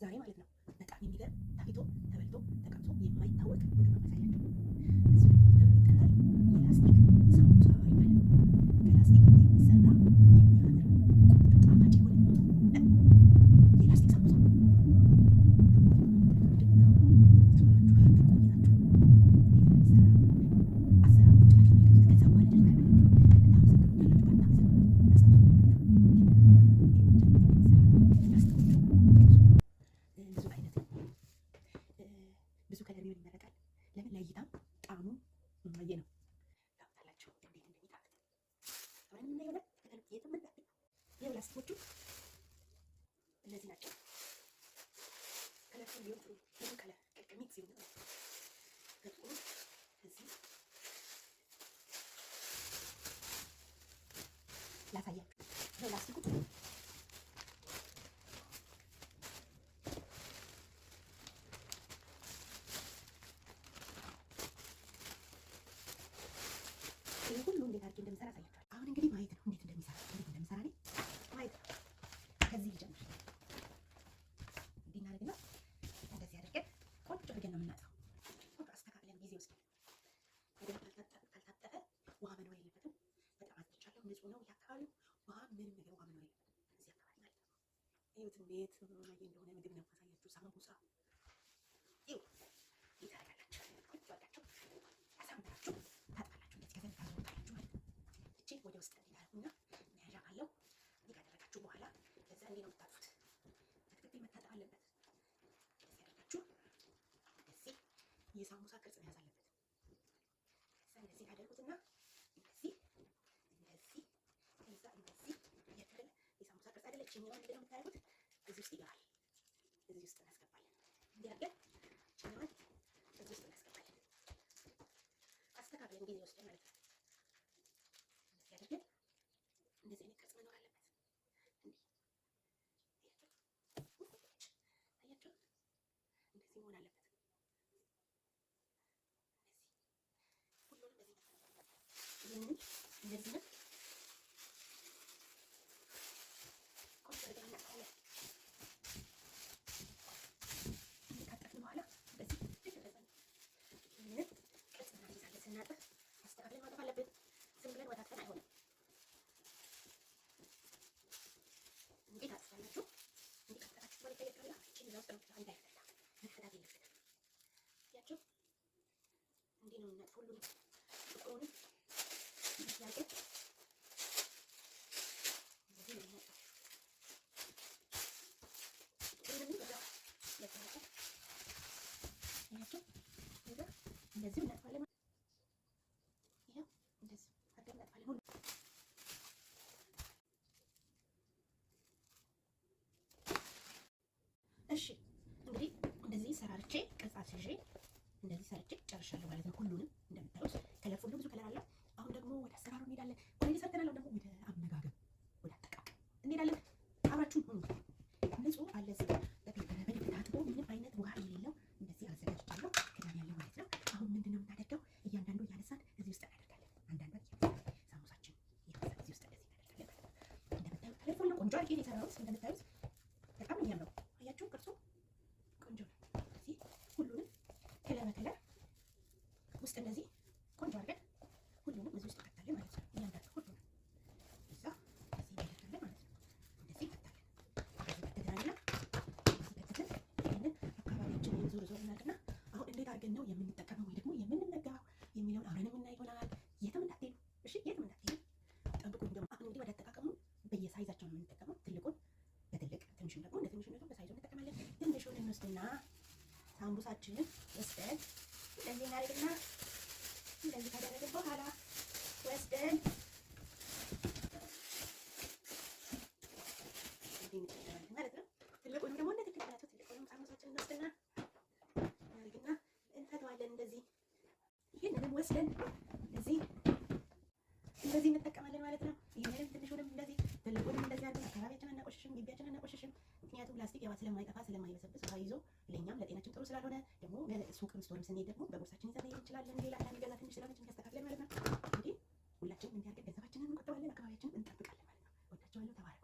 ዛሬ ማለት ነው በጣም የሚገርም ታይቶ ተበልቶ ተቀምሶ የማይታወቅ ምግብ ነው ማሳያችሁ። እሱ ደግሞ ይጠራል የላስቲክ ሳምቡሳ ይባላል። ከላስቲክ የሚሰራ የሚያምር ቆንጆ ጣፋጭ የሆነ የላስቲክ ሳምቡሳ ብዙ ከለር ቢሆን ይመረጣል። ለምን ለእይታም ጣዕሙ ማየ ነው። ታውቃላችሁ እንዴት እንደሚጣፍጥ አሁን ምን ይሆናል? የትም እንዳትል ይኸው ላስቲኮቹ እነዚህ ናቸው። ከለር ቢሆን ጥሩ ብዙ ከለር ሚክስ ይሆናል። ጥቁሩ እዚህ ላሳያችሁ። ይኸው ላስቲኩ ይሄ ሁሉ እንዴት አድርጌ እንደምሰራ አሳያችኋለሁ። አሁን እንግዲህ ማየት ነው እንዴት እንደምሰራ እኔ ማየት ነው። ከዚህ ልጀምር። እንዲህ እናደርግና እንደዚህ አድርገን ቆንጆ አድርገን ነው የምናጥፈው። ቆንጆ አስተካክለን ጊዜ ወስደን በደንብ ካልታጠፈ ውሃ መኖር የለበትም። በጣም አጥቻለሁ። ንጹህ ነው የአካባቢው ውሃ ምንም ነገር ውሃ መኖር የለበትም እዚህ አካባቢ ማለት ነው። ይኸውት እንዴት ማየ እንደሆነ ምግብ ነው ማሳያችሁ። ሳምቡሳ ይኸው ይታያላችሁ። ቆንጆ አድርጋችሁ አሳምራችሁ ወደ ውስጥ እንዲታርጉና መያዣ ካለው እንዲህ ካደረጋችሁ በኋላ ከዛ እንዲህ ነው የምታጥፉት። በትክክል መታጠፍ አለበት። እንደዚህ አድርጋችሁ እንደዚህ የሳምቡሳ ቅርጽ መያዝ አለበት። ከዛ እንደዚህ ታደርጉትና እንደዚህ ከዛ እንደዚህ እያደረገ የሳምቡሳ ቅርጽ አይደለ ችኛዋ እንዴት ነው የምታደርጉት? እዚህ ውስጥ ይገባል። እዚህ ውስጥ እናስገባለን። እንዲህ አድርገን ችኛዋን እዚህ ውስጥ እናስገባለን። አስተካክለን ጊዜ ወስደን ማለት ነው። ያደርገን እንደዚህ አይነት ቅርጽ መኖር አለበት። አያችሁ እንደዚህ መሆን አለበት። ሁሉንም እንደዚህ ነው። ቆንጆ አድርገን እናጥፋለን። ካጠፍን በኋላ እንደዚህ ይህንን ቅርጽ እናስይዛለን። ስናጥፍ አስተካክለን ማጠፍ አለብን። ዝም ብለን ወታትፈን አይሆንም። እንዴት አጥፋላችሁ? እንዴት አጥፋላችሁ? ማለት ይለቀቃል። እቺ ነው ውስጥ ነው እንዳይፈታ መፈታት የለበትም። ያችሁ እንዴ ነው እናት ሁሉንም ጥቁሩንም ያልቀ እንደዚህ ነው እናት ጥቁሩንም በዛ ለታውቁ ያችሁ እንደዚህ እናጥፋለን። ይሄው እንደዚህ አድርገን እናጥፋለን ሁሉ እሺ እንግዲህ እንደዚህ ሰራርቼ ቅርጽ አስይዤ እንደዚህ ሰርቼ ጨርሻለሁ ማለት ነው። ሁሉንም እንደምታዩት ከለር ሁሉ ብዙ ከለር አለ። አሁን ደግሞ ወደ አሰራሩ እንሄዳለን። ወደ ሰርተናል። ደግሞ ወደ አመጋገብ ወደ አጠቃቀም እንሄዳለን። አብራችሁን ሁኑ። ንጹህ አለ እዚህ በደንብ ታጥቦ ምንም አይነት ውሃ የሌለው እንደዚህ አዘጋጅቻለሁ። ክዳን ያለው ማለት ነው። አሁን ምንድነው የምናደርገው? እያንዳንዱ እያነሳን እዚህ ውስጥ እናደርጋለን። አንዳንዷን ሳምቡሳችን እያነሳን እዚህ ውስጥ እንደዚህ እናደርጋለን። እንደምታዩት ከለር ሁሉ ቆንጆ አድርጌ ነው የሰራሁት። እንደምታዩት በጣም የሚያምረው አያችሁ ቅርጹ ቆንጆ ነው። እዚህ ሁሉንም ከለር በከለር ውስጥ እንደዚህ ቆንጆ አድርገን ሁሉንም እዚህ ውስጥ እንከታለን ማለት ነው። እያንዳንዱ ሁሉንም እዛ እዚህ እናደርጋለን ማለት ነው። እንደዚህ እንከታለን። እዚህ ከተደራና እዚህ ከተተን ይሄንን አካባቢያችንን ዞር ዞር እናድርግና አሁን እንዴት አድርገን ነው የምንጠቀመው ወይ ደግሞ የምንመገበው የሚለውን አብረን የምናይ ይሆናል። የትም እንዳትሄዱ እሺ፣ የትም እንዳትሄዱ ጠብቁኝ። ደግሞ አሁን እንግዲህ ወደ አጠቃቀሙ በየሳይዛቸው ነው የምንጠቀመው። ትልቁን በትልቅ ትንሹን ደግሞ እንደ ትንሹነቱ በሳይዙ እንጠቀማለን። ትንሹን እንወስድና ሳምቡሳችንን ወስደን እንደዚህ እናደርግና እንደዚህ ካደረግን በኋላ ወስደን እንጠቀማለን ማለት ነው። ትልቁንም ደግሞ እንደ ትክክለቱ ትልቁንም ሳምቡሳችንን እንወስድና እናደርግና እንፈተዋለን። እንደዚህ ይህንንም ወስደን እንደዚህ እንጠቀማለን ማለት ነው። ይህንንም ትንሹንም እንደዚህ ትልቁንም እንደዚህ አድርገን አካባቢያችንን አናቆሽሽም፣ ግቢያችንን አናቆሽሽም። ምክንያቱም ፕላስቲክ ያው ስለማይጠፋ ስለማይበሰብስ ውሃ ይዞ ለእኛም ለጤናችን ጥሩ ስላልሆነ ደግሞ ሱቅም ስቶርም ስንሄድ ደግሞ በቦርሳችን ይዘን መሄድ እንችላለን። ሌላ አንዳንድ ገዛ ትንሽ ስለሆነች እንዲያስተካክለን ማለት ነው። እንግዲህ ሁላችንም እንዲያርገን ገንዘባችንን እንቆጥባለን፣ አካባቢያችንን እንጠብቃለን ማለት ነው። ወዳችኋለሁ። ተባረኩ።